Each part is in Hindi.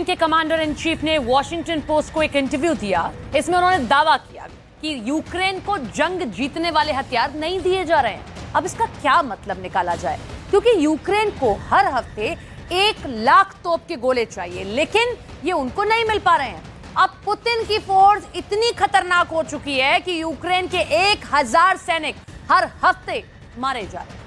यूक्रेन के कमांडर इन चीफ ने वॉशिंगटन पोस्ट को एक इंटरव्यू दिया। इसमें उन्होंने दावा किया कि यूक्रेन को जंग जीतने वाले हथियार नहीं दिए जा रहे हैं। अब इसका क्या मतलब निकाला जाए, क्योंकि यूक्रेन को हर हफ्ते 1 लाख तोप के गोले चाहिए, लेकिन ये उनको नहीं मिल पा रहे हैं। अब पुतिन की फोर्स इतनी खतरनाक हो चुकी है कि यूक्रेन के 1000 सैनिक हर हफ्ते मारे जा रहे हैं।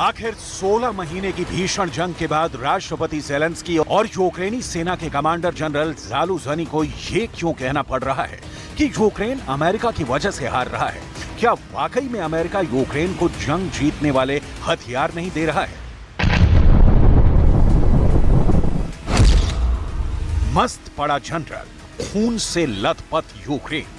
आखिर 16 महीने की भीषण जंग के बाद राष्ट्रपति ज़ेलेंस्की और यूक्रेनी सेना के कमांडर जनरल ज़ालुझनी को ये क्यों कहना पड़ रहा है कि यूक्रेन अमेरिका की वजह से हार रहा है? क्या वाकई में अमेरिका यूक्रेन को जंग जीतने वाले हथियार नहीं दे रहा है? मस्त पड़ा जनरल, खून से लथपथ यूक्रेन।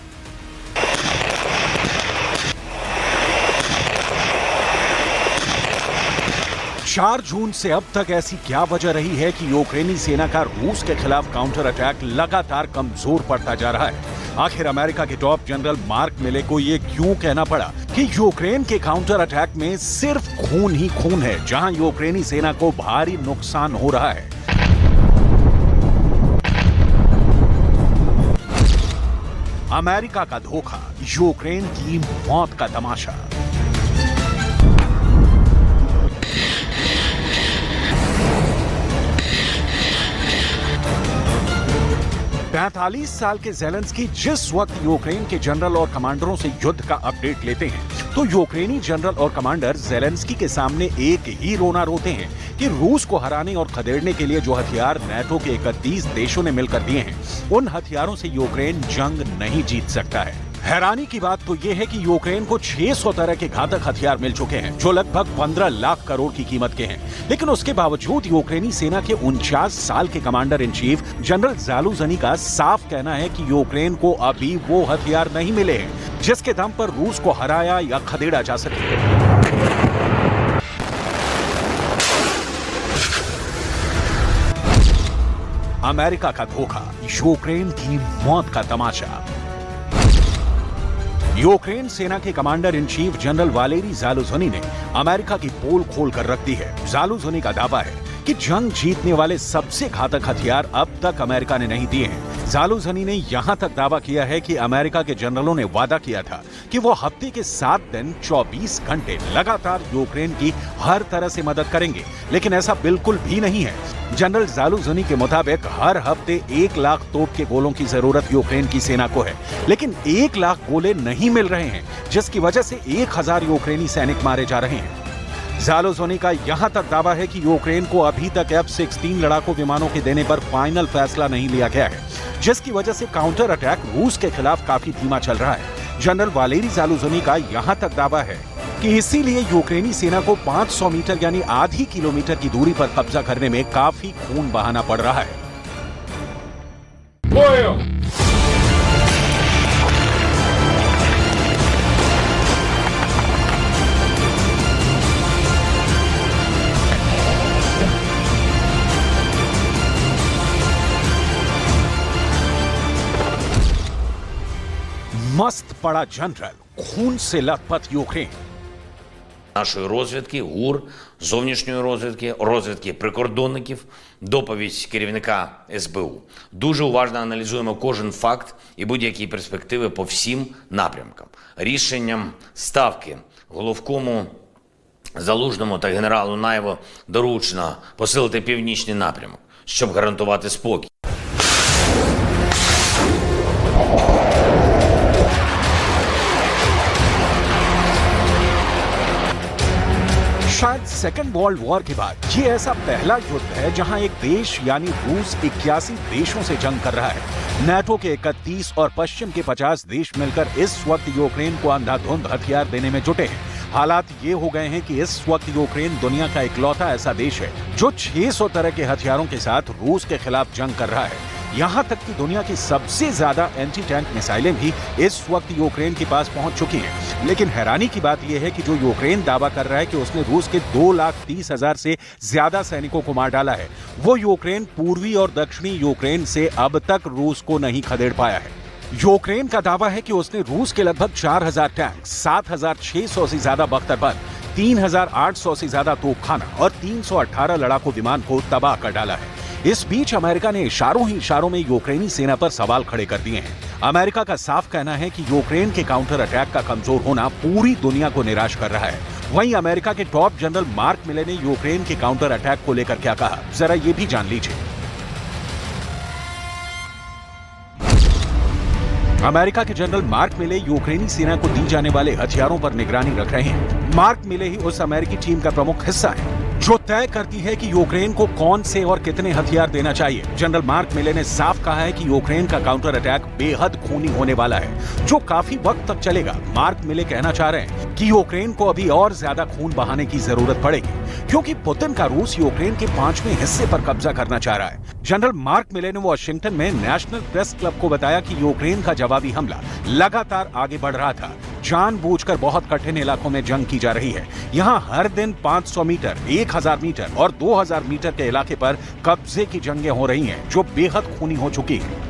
4 जून से अब तक ऐसी क्या वजह रही है कि यूक्रेनी सेना का रूस के खिलाफ काउंटर अटैक लगातार कमजोर पड़ता जा रहा है? आखिर अमेरिका के टॉप जनरल मार्क मिले को ये क्यों कहना पड़ा कि यूक्रेन के काउंटर अटैक में सिर्फ खून ही खून है, जहां यूक्रेनी सेना को भारी नुकसान हो रहा है? अमेरिका का धोखा, यूक्रेन की मौत का तमाशा। पैंतालीस साल के ज़ेलेंस्की जिस वक्त यूक्रेन के जनरल और कमांडरों से युद्ध का अपडेट लेते हैं, तो यूक्रेनी जनरल और कमांडर ज़ेलेंस्की के सामने एक ही रोना रोते हैं कि रूस को हराने और खदेड़ने के लिए जो हथियार नेटो के 31 देशों ने मिलकर दिए हैं, उन हथियारों से यूक्रेन जंग नहीं जीत सकता है। हैरानी की बात तो यह है कि यूक्रेन को 600 तरह के घातक हथियार मिल चुके हैं, जो लगभग 15 लाख करोड़ की कीमत के हैं। लेकिन उसके बावजूद यूक्रेनी सेना के 49 साल के कमांडर इन चीफ जनरल ज़ालुझनी का साफ कहना है कि यूक्रेन को अभी वो हथियार नहीं मिले हैं जिसके दम पर रूस को हराया या खदेड़ा जा सके। अमेरिका का धोखा, यूक्रेन की मौत का तमाशा। यूक्रेन सेना के commander in chief general Valeriy Zaluzhnyi ने अमेरिका की पोल खोल कर रख दी है। ज़ालुझनी का दावा है कि जंग जीतने वाले सबसे घातक हथियार अब तक अमेरिका ने नहीं दिए हैं। ज़ालुझनी ने यहां तक दावा किया है कि अमेरिका के जनरलों ने वादा किया था कि वो हफ्ते के 7 दिन 24 घंटे लगातार यूक्रेन की हर तरह से मदद करेंगे, लेकिन ऐसा बिल्कुल भी नहीं है। जनरल ज़ालुझनी के मुताबिक हर हफ्ते 1 लाख तोप के गोलों की जरूरत यूक्रेन की सेना को है, लेकिन 1 लाख गोले नहीं मिल रहे हैं, जिसकी वजह से 1000 यूक्रेनी सैनिक मारे जा रहे हैं। ज़ालुझनी का यहां तक दावा है कि यूक्रेन को अभी तक F-16 लड़ाकू विमानों के देने पर फाइनल फैसला नहीं लिया गया है, जिसकी वजह से काउंटर अटैक रूस के खिलाफ काफी धीमा चल रहा है। जनरल वालेरी ज़ालुझनी का यहां तक दावा है कि इसीलिए यूक्रेनी सेना को 500 मीटर यानी आधी किलोमीटर की दूरी पर कब्जा करने में काफी खून बहाना पड़ रहा है। मस्त पड़ा जनरल, खून से लथपथ यूक्रेन। Нашої розвідки, ГУР, зовнішньої розвідки, розвідки прикордонників, доповідь керівника СБУ. Дуже уважно аналізуємо кожен факт і будь-які перспективи по всім напрямкам. Рішенням Ставки головкому Залужному та генералу Наєву доручено посилити північний напрямок, щоб гарантувати спокій. शायद सेकेंड वर्ल्ड वॉर के बाद ये ऐसा पहला युद्ध है जहां एक देश यानी रूस 81 देशों से जंग कर रहा है। नेटो के 31 और पश्चिम के 50 देश मिलकर इस वक्त यूक्रेन को अंधाधुंध हथियार देने में जुटे हैं। हालात ये हो गए हैं कि इस वक्त यूक्रेन दुनिया का इकलौता ऐसा देश है जो 600 तरह के हथियारों के साथ रूस के खिलाफ जंग कर रहा है। यहाँ तक कि दुनिया की सबसे ज्यादा एंटी टैंक मिसाइलें भी इस वक्त यूक्रेन के पास पहुंच चुकी हैं। लेकिन हैरानी की बात यह है कि जो यूक्रेन दावा कर रहा है कि उसने रूस के 2,30,000 से ज्यादा सैनिकों को मार डाला है, वो यूक्रेन पूर्वी और दक्षिणी यूक्रेन से अब तक रूस को नहीं खदेड़ पाया है। यूक्रेन का दावा है कि उसने रूस के लगभग 4,000 टैंक, 7,600 से ज्यादा बख्तरबंद, 3,800 से ज्यादा तोपखाना और 318 लड़ाकू विमान को तबाह कर डाला है। इस बीच अमेरिका ने इशारों ही इशारों में यूक्रेनी सेना पर सवाल खड़े कर दिए हैं। अमेरिका का साफ कहना है कि यूक्रेन के काउंटर अटैक का कमजोर होना पूरी दुनिया को निराश कर रहा है। वहीं अमेरिका के टॉप जनरल मार्क मिले ने यूक्रेन के काउंटर अटैक को लेकर क्या कहा, जरा ये भी जान लीजिए। अमेरिका के जनरल मार्क मिले यूक्रेनी सेना को दी जाने वाले हथियारों पर निगरानी रख रहे हैं। मार्क मिले ही उस अमेरिकी टीम का प्रमुख हिस्सा है जो तय करती है कि यूक्रेन को कौन से और कितने हथियार देना चाहिए। जनरल मार्क मिले ने साफ कहा है कि यूक्रेन का काउंटर अटैक बेहद खूनी होने वाला है, जो काफी वक्त तक चलेगा। मार्क मिले कहना चाह रहे हैं कि यूक्रेन को अभी और ज्यादा खून बहाने की जरूरत पड़ेगी, क्योंकि पुतिन का रूस यूक्रेन के 5वें हिस्से पर कब्जा करना चाह रहा है। जनरल मार्क मिले ने वॉशिंगटन में नेशनल प्रेस क्लब को बताया कि यूक्रेन का जवाबी हमला लगातार आगे बढ़ रहा था। जानबूझकर बहुत कठिन इलाकों में जंग की जा रही है। यहाँ हर दिन 500 मीटर, 1000 मीटर और 2000 मीटर के इलाके पर कब्जे की जंगें हो रही हैं, जो बेहद खूनी हो चुकी हैं।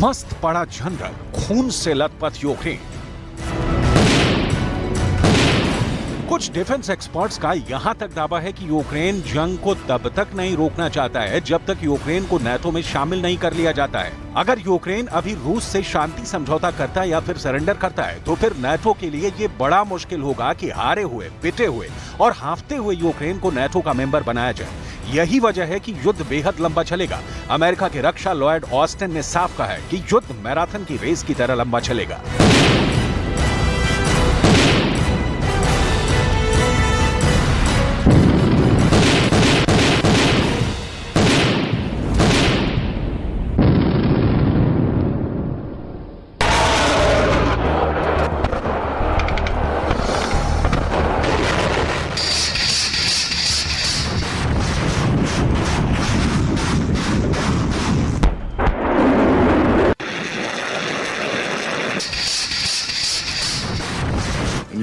मस्त पड़ा जनरल, खून से लथपथ यूक्रेन। कुछ डिफेंस एक्सपर्ट्स का यहां तक दावा है कि यूक्रेन जंग को तब तक नहीं रोकना चाहता है जब तक यूक्रेन को नाटो में शामिल नहीं कर लिया जाता है। अगर यूक्रेन अभी रूस से शांति समझौता करता है या फिर सरेंडर करता है, तो फिर नाटो के लिए ये बड़ा मुश्किल होगा कि हारे हुए, पिटे हुए और हाफते हुए यूक्रेन को नाटो का मेंबर बनाया जाए। यही वजह है कि युद्ध बेहद लंबा चलेगा। अमेरिका के रक्षा लॉयड ऑस्टिन ने साफ कहा है कि युद्ध मैराथन की रेस की तरह लंबा चलेगा।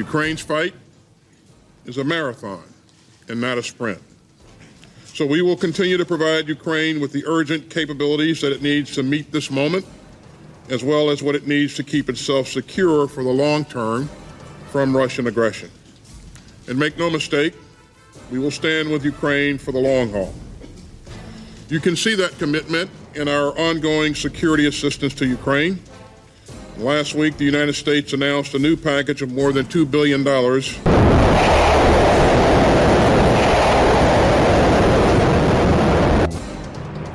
Ukraine's fight is a marathon and not a sprint. So we will continue to provide Ukraine with the urgent capabilities that it needs to meet this moment, as well as what it needs to keep itself secure for the long term from Russian aggression. And make no mistake, we will stand with Ukraine for the long haul. You can see that commitment in our ongoing security assistance to Ukraine. Last week, the United States announced a new package of more than $2 billion.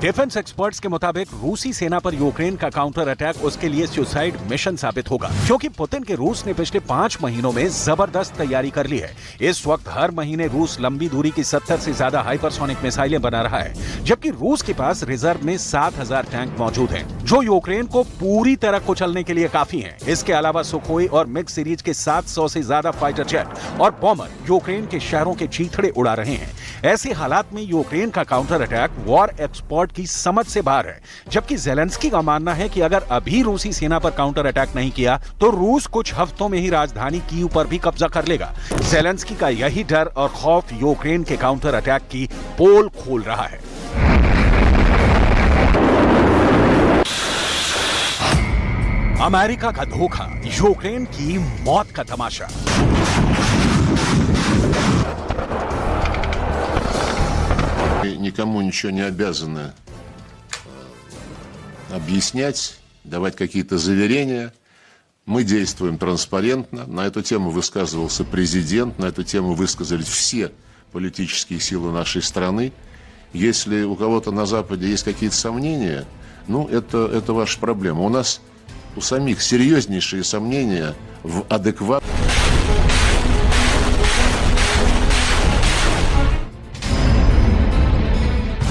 Defence experts के मुताबिक रूसी सेना पर यूक्रेन का काउंटर अटैक उसके लिए सुसाइड मिशन साबित होगा, क्योंकि पुतिन के रूस ने पिछले 5 महीनों में जबरदस्त तैयारी कर ली है। इस वक्त हर महीने रूस लंबी दूरी की 70 से ज्यादा हाइपरसोनिक मिसाइलें बना रहा है, जबकि रूस के पास रिजर्व में 7,000 टैंक मौजूद हैं, जो यूक्रेन को पूरी तरह कुचलने के लिए काफी हैं। इसके अलावा सुखोई और मिग सीरीज के 700 से ज्यादा फाइटर जेट और बॉम्बर यूक्रेन के शहरों के चीथड़े उड़ा रहे हैं। ऐसे हालात में यूक्रेन का काउंटर अटैक वॉर एक्सपर्ट की समझ से बाहर है, जबकि ज़ेलेंस्की का मानना है कि अगर अभी रूसी सेना पर काउंटर अटैक नहीं किया तो रूस कुछ हफ्तों में ही राजधानी कीव पर भी कब्जा कर लेगा। ज़ेलेंस्की का यही डर और खौफ यूक्रेन के काउंटर अटैक की पोल खोल रहा है। अमेरिका का धोखा, यूक्रेन की मौत का तमाशा। Никому ничего не обязаны объяснять, давать какие-то заверения. Мы действуем транспарентно. На эту тему высказывался президент, на эту тему высказались все политические силы нашей страны. Если у кого-то на Западе есть какие-то сомнения, ну, это ваша проблема. У нас у самих серьезнейшие сомнения в адекватности.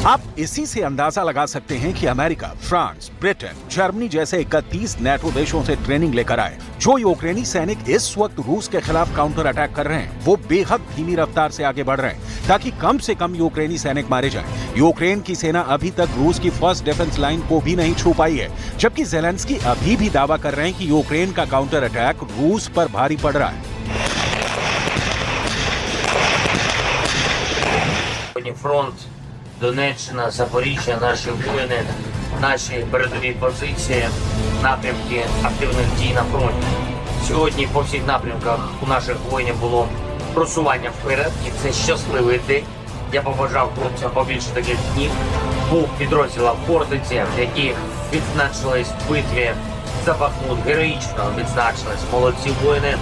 अब इसी से अंदाजा लगा सकते हैं कि अमेरिका, फ्रांस, ब्रिटेन, जर्मनी जैसे 31 नेटो देशों से ट्रेनिंग लेकर आए। जो यूक्रेनी सैनिक इस वक्त रूस के खिलाफ काउंटर अटैक कर रहे हैं, वो बेहद धीमी रफ्तार से आगे बढ़ रहे हैं ताकि कम से कम यूक्रेनी सैनिक मारे जाएं। यूक्रेन की सेना अभी तक रूस की फर्स्ट डिफेंस लाइन को भी नहीं छू पाई है, जबकि ज़ेलेंस्की अभी भी दावा कर रहे हैं कि यूक्रेन का काउंटर अटैक रूस पर भारी पड़ रहा है। Фронт, Донеччина, Запоріжжя, наші воїни, наші передові позиції, напрямки активних дій на фронті. Сьогодні по всіх напрямках у наших воїнів було просування вперед, і це щасливий день. Я побажав хлопцям побільше таких днів. Був підрозділом Хортиці, які відзначились в битві за Бахмут, героїчно відзначились. Молодці воїни.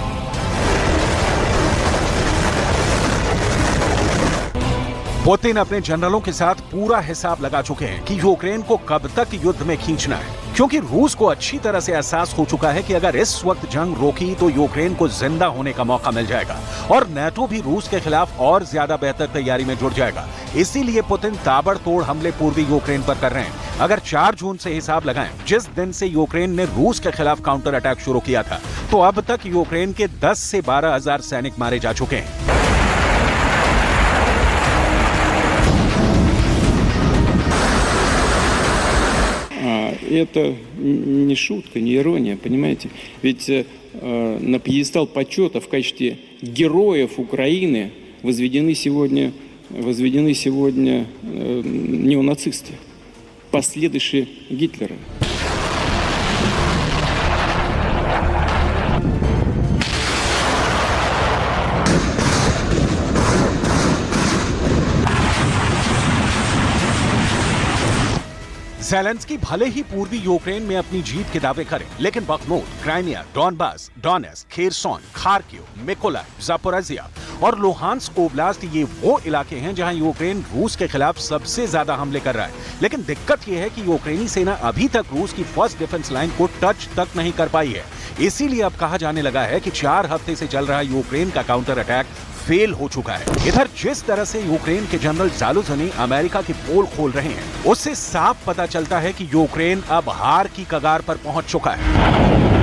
पुतिन अपने जनरलों के साथ पूरा हिसाब लगा चुके हैं कि यूक्रेन को कब तक युद्ध में खींचना है, क्योंकि रूस को अच्छी तरह से एहसास हो चुका है कि अगर इस वक्त जंग रोकी तो यूक्रेन को जिंदा होने का मौका मिल जाएगा और नेटो भी रूस के खिलाफ और ज्यादा बेहतर तैयारी में जुट जाएगा। इसीलिए पुतिन ताबड़तोड़ हमले पूर्वी यूक्रेन पर कर रहे हैं। अगर 4 जून से हिसाब लगाएं, जिस दिन से यूक्रेन ने रूस के खिलाफ काउंटर अटैक शुरू किया था, तो अब तक यूक्रेन के 10 से 12 हजार सैनिक मारे जा चुके हैं। Это не шутка, не ирония, понимаете? Ведь на пьедестал почета в качестве героев Украины возведены сегодня неонацисты, последующие Гитлера. ज़ेलेंस्की भले ही पूर्वी यूक्रेन में अपनी जीत के दावे करें, लेकिन Bakhmut, Crimea, Donbas, Donetsk, Kherson, Kharkiv, Mykolaiv, Zaporizhzhia और लुहांस्क ओब्लास्ट ये वो इलाके हैं जहां यूक्रेन रूस के खिलाफ सबसे ज्यादा हमले कर रहा है। लेकिन दिक्कत ये है कि यूक्रेनी सेना अभी तक रूस की फर्स्ट डिफेंस लाइन को टच तक नहीं कर पाई है। इसीलिए अब कहा जाने लगा है कि 4 हफ्ते से चल रहा यूक्रेन का काउंटर अटैक फेल हो चुका है। इधर जिस तरह से यूक्रेन के जनरल ज़ालुझनी अमेरिका की पोल खोल रहे हैं, उससे साफ पता चलता है कि यूक्रेन अब हार की कगार पर पहुंच चुका है।